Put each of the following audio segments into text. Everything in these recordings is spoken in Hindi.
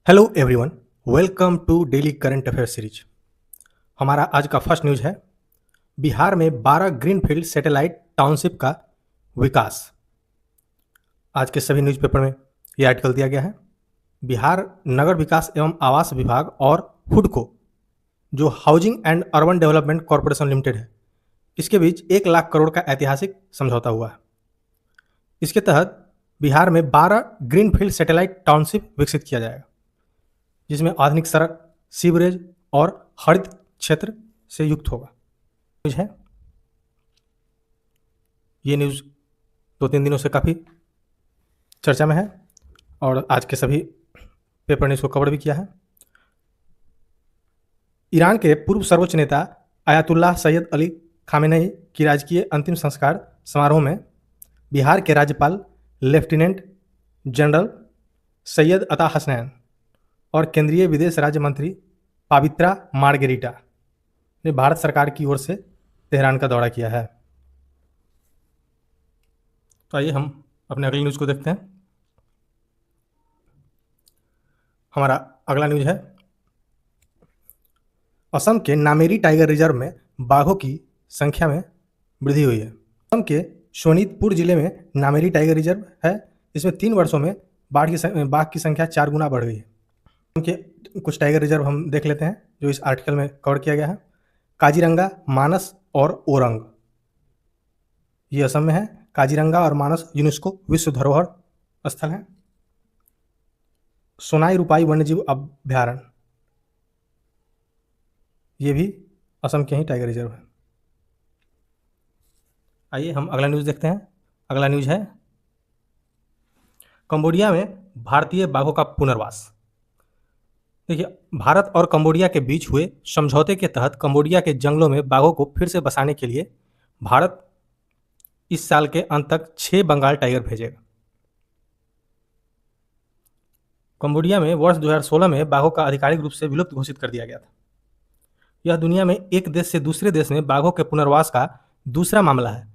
Hello everyone, welcome to daily current affair series. हमारा आज का फर्स्ट न्यूज है बिहार में 12 ग्रीनफील्ड सैटेलाइट टाउनशिप का विकास। आज के सभी न्यूज़पेपर में यह आर्टिकल दिया गया है। बिहार नगर विकास एवं आवास विभाग और हुडको, जो housing and urban development corporation limited है, इसके बीच 1 लाख करोड़ का ऐतिहासिक समझौता हुआ है। इसके तहत बिहार में 12 ग्रीनफील्ड सैटेलाइट टाउनशिप विकसित किया जाएगा, जिसमें आधुनिक सड़क, सीवरेज और हरित क्षेत्र से युक्त होगा। न्यूज है ये न्यूज़ 2-3 दिनों से काफ़ी चर्चा में है और आज के सभी पेपर ने इसको कवर भी किया है। ईरान के पूर्व सर्वोच्च नेता आयतुल्लाह सैयद अली खामेनेई की राजकीय अंतिम संस्कार समारोह में बिहार के राज्यपाल लेफ्टिनेंट जनरल सैयद अता हसनैन और केंद्रीय विदेश राज्य मंत्री पवित्रा मार्गेरिटा ने भारत सरकार की ओर से तेहरान का दौरा किया है। तो आइए हम अपने अगली न्यूज़ को देखते हैं। हमारा अगला न्यूज़ है असम के नामेरी टाइगर रिजर्व में बाघों की संख्या में वृद्धि हुई है। असम के शोनितपुर जिले में नामेरी टाइगर रिजर्व है। इसमें 3 वर्षों में बाघ की संख्या 4 गुना बढ़ गई है। के कुछ टाइगर रिजर्व हम देख लेते हैं जो इस आर्टिकल में कवर किया गया है। काजीरंगा, मानस और ओरंग, ये असम में है। काजीरंगा और मानस यूनेस्को विश्व धरोहर स्थल है। सोनाई रूपाई वन्यजीव अभ्यारण्य, ये भी असम के ही टाइगर रिजर्व है। आइए हम अगला न्यूज़ देखते हैं। अगला न्यूज़ है कंबोडिया में भारतीय बाघों का पुनर्वास। देखिए, भारत और कंबोडिया के बीच हुए समझौते के तहत कंबोडिया के जंगलों में बाघों को फिर से बसाने के लिए भारत इस साल के अंत तक 6 बंगाल टाइगर भेजेगा। कंबोडिया में वर्ष 2016 में बाघों का आधिकारिक रूप से विलुप्त घोषित कर दिया गया था। यह दुनिया में एक देश से दूसरे देश में बाघों के पुनर्वास का दूसरा मामला है।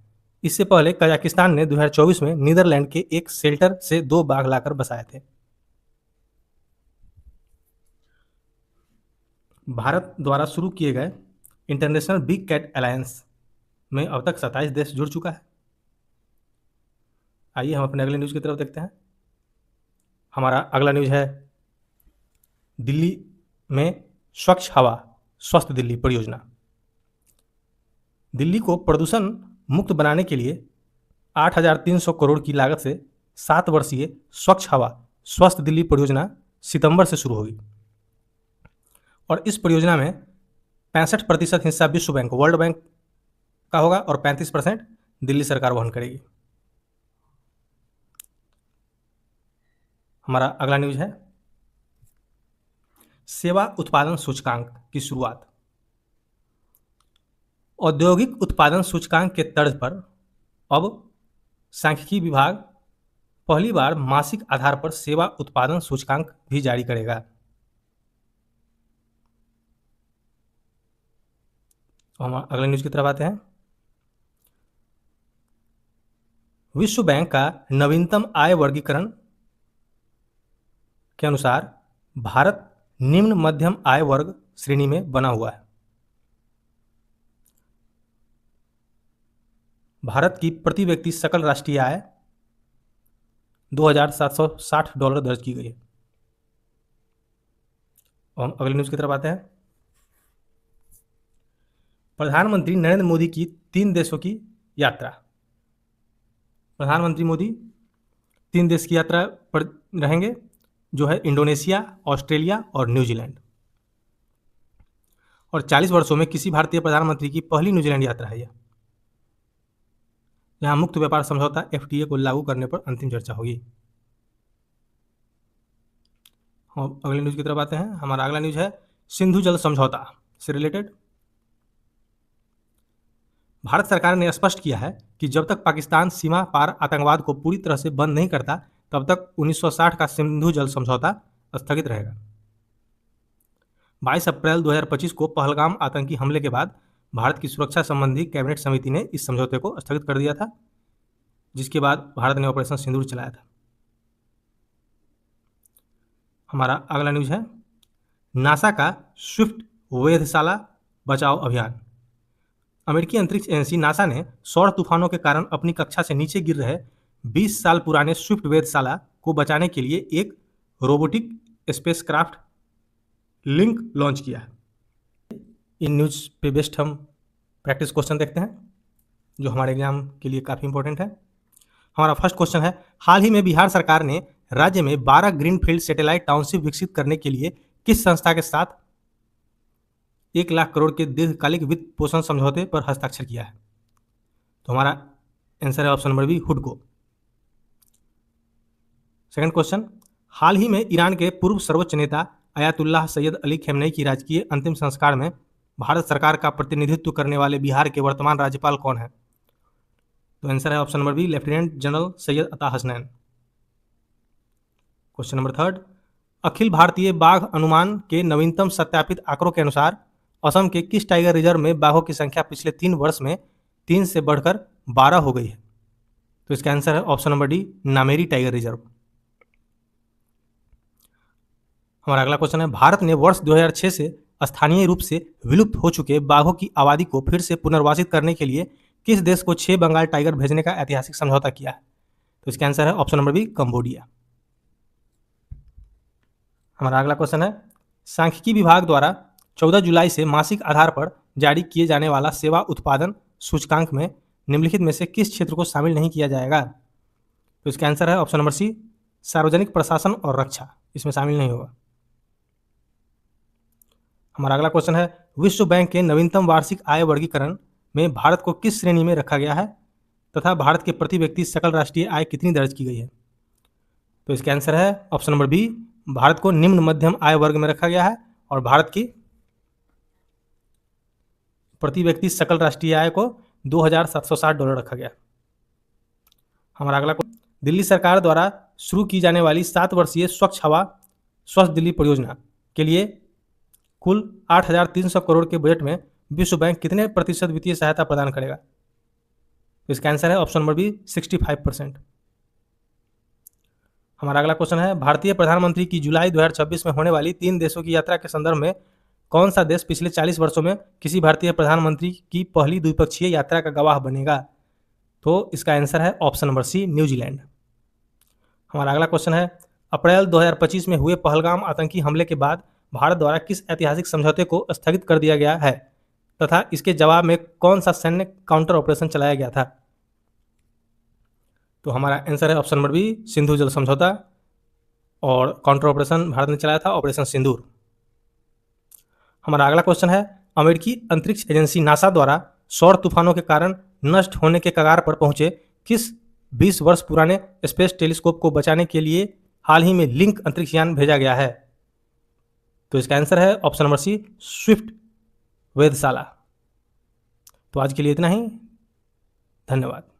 इससे पहले कजाकिस्तान ने 2024 में नीदरलैंड के एक शेल्टर से 2 बाघ लाकर बसाए थे। भारत द्वारा शुरू किए गए इंटरनेशनल बिग कैट अलायंस में अब तक 27 देश जुड़ चुका है। आइए हम अपने अगले न्यूज़ की तरफ देखते हैं। हमारा अगला न्यूज़ है दिल्ली में स्वच्छ हवा स्वस्थ दिल्ली परियोजना। दिल्ली को प्रदूषण मुक्त बनाने के लिए 8,300 करोड़ की लागत से 7 वर्षीय स्वच्छ हवा स्वस्थ दिल्ली परियोजना सितंबर से शुरू होगी और इस परियोजना में 65% हिस्सा विश्व बैंक वर्ल्ड बैंक का होगा और 35% दिल्ली सरकार वहन करेगी। हमारा अगला न्यूज़ है सेवा उत्पादन सूचकांक की शुरुआत। औद्योगिक उत्पादन सूचकांक के तर्ज पर अब सांख्यिकी विभाग पहली बार मासिक आधार पर सेवा उत्पादन सूचकांक भी जारी करेगा। हम अगले न्यूज़ की तरफ आते हैं। विश्व बैंक का नवीनतम आय वर्गीकरण के अनुसार भारत निम्न मध्यम आय वर्ग श्रेणी में बना हुआ है। भारत की प्रति व्यक्ति सकल राष्ट्रीय आय $2,760 दर्ज की गई है। हम अगले न्यूज़ की तरफ आते हैं। प्रधानमंत्री नरेंद्र मोदी की 3 देशों की यात्रा। प्रधानमंत्री मोदी 3 देश की यात्रा पर रहेंगे, जो है इंडोनेशिया, ऑस्ट्रेलिया और न्यूजीलैंड। और 40 वर्षों में किसी भारतीय प्रधानमंत्री की पहली न्यूजीलैंड यात्रा है यह। यहाँ मुक्त व्यापार समझौता FTA को लागू करने पर अंतिम चर्चा होगी। हम अगले न्यूज़ की तरफ आते हैं। हमारा अगला न्यूज़ है सिंधु जल समझौता से रिलेटेड। भारत सरकार ने स्पष्ट किया है कि जब तक पाकिस्तान सीमा पार आतंकवाद को पूरी तरह से बंद नहीं करता, तब तक 1960 का सिंधु जल समझौता स्थगित रहेगा। 22 अप्रैल 2025 को पहलगाम आतंकी हमले के बाद भारत की सुरक्षा संबंधी कैबिनेट समिति ने इस समझौते को स्थगित कर दिया था, जिसके बाद भारत ने ऑपरेशन सिंदूर चलाया था। हमारा अगला न्यूज है नासा का स्विफ्ट वेधशाला बचाव अभियान। अमेरिकी अंतरिक्ष एजेंसी नासा ने सौर तूफानों के कारण अपनी कक्षा से नीचे गिर रहे 20 साल पुराने स्विफ्ट वेधशाला को बचाने के लिए एक रोबोटिक स्पेसक्राफ्ट लिंक लॉन्च किया है। इन न्यूज पे बेस्ड हम प्रैक्टिस क्वेश्चन देखते हैं जो हमारे एग्जाम के लिए काफ़ी इंपॉर्टेंट है। हमारा फर्स्ट क्वेश्चन है, हाल ही में बिहार सरकार ने राज्य में 12 ग्रीनफील्ड सैटेलाइट टाउनशिप विकसित करने के लिए किस संस्था के साथ 1 लाख करोड़ के दीर्घकालिक वित्त पोषण समझौते पर हस्ताक्षर किया है? तो हमारा आंसर है ऑप्शन नंबर बी, हुडको। सेकंड क्वेश्चन, हाल ही में ईरान के पूर्व सर्वोच्च नेता अयातुल्लाह सैयद अली खamenei की राजकीय अंतिम संस्कार में भारत सरकार का प्रतिनिधित्व करने वाले बिहार के वर्तमान राज्यपाल कौन है? तो आंसर है option number B, lieutenant general Syed Ata Hasnain. Question number third, अखिल भारतीय बाघ अनुमान के नवीनतम सत्यापित आंकड़ों के अनुसार असम के किस टाइगर रिजर्व में बाघों की संख्या पिछले 3 वर्ष में 3 से बढ़कर 12 हो गई है? तो इसका आंसर है option number D, Nameri tiger reserve. हमारा अगला क्वेश्चन है, भारत ने वर्ष 2006 से स्थानीय रूप से विलुप्त हो चुके बाघों की आबादी को फिर से पुनर्वासित करने के लिए किस देश को 6 बंगाल टाइगर भेजने का ऐतिहासिक समझौता किया है? तो इसका आंसर है ऑप्शन नंबर बी, कंबोडिया। हमारा अगला क्वेश्चन है, सांख्यिकी विभाग द्वारा 14 जुलाई से मासिक आधार पर जारी किए जाने वाला सेवा उत्पादन सूचकांक में निम्नलिखित में से किस क्षेत्र को शामिल नहीं किया जाएगा? तो इसका आंसर है ऑप्शन नंबर सी, सार्वजनिक प्रशासन और रक्षा, इसमें शामिल नहीं होगा। हमारा अगला क्वेश्चन है, विश्व बैंक के नवीनतम वार्षिक आय वर्गीकरण में भारत को किस श्रेणी में रखा गया है तथा भारत के प्रति व्यक्ति सकल राष्ट्रीय आय कितनी दर्ज की गई है? तो इसका आंसर है ऑप्शन नंबर बी, भारत को निम्न मध्यम आय वर्ग में रखा गया है और भारत की प्रति व्यक्ति सकल राष्ट्रीय आय को $2,760 रखा गया। हमारा अगला क्वेश्चन, दिल्ली सरकार द्वारा शुरू की जाने वाली 7 वर्षीय स्वच्छ हवा स्वस्थ दिल्ली परियोजना के लिए कुल 8,300 करोड़ के बजट में विश्व बैंक कितने प्रतिशत वित्तीय सहायता प्रदान करेगा? तो इसका आंसर है ऑप्शन नंबर बी, 65%। हमारा अगला क्वेश्चन है, भारतीय प्रधानमंत्री की जुलाई 2026 में होने वाली 3 देशों की यात्रा के संदर्भ में कौन सा देश पिछले 40 वर्षों में किसी भारतीय प्रधानमंत्री की पहली द्विपक्षीय यात्रा का गवाह बनेगा? तो इसका आंसर है ऑप्शन नंबर सी, न्यूजीलैंड। हमारा अगला क्वेश्चन है, अप्रैल 2025 में हुए पहलगाम आतंकी हमले के बाद भारत द्वारा किस ऐतिहासिक समझौते को स्थगित कर दिया गया है तथा इसके जवाब में कौन सा सैन्य काउंटर ऑपरेशन चलाया गया था? तो हमारा आंसर है ऑप्शन नंबर बी, सिंधु जल समझौता, और काउंटर ऑपरेशन भारत ने चलाया था ऑपरेशन सिंदूर। हमारा अगला क्वेश्चन है, अमेरिकी अंतरिक्ष एजेंसी नासा द्वारा सौर तूफानों के कारण नष्ट होने के कगार पर पहुंचे किस 20 वर्ष पुराने स्पेस टेलीस्कोप को बचाने के लिए हाल ही में लिंक अंतरिक्ष यान भेजा गया है? तो इसका आंसर है ऑप्शन नंबर सी, स्विफ्ट वेधशाला। तो आज के लिए इतना ही, धन्यवाद।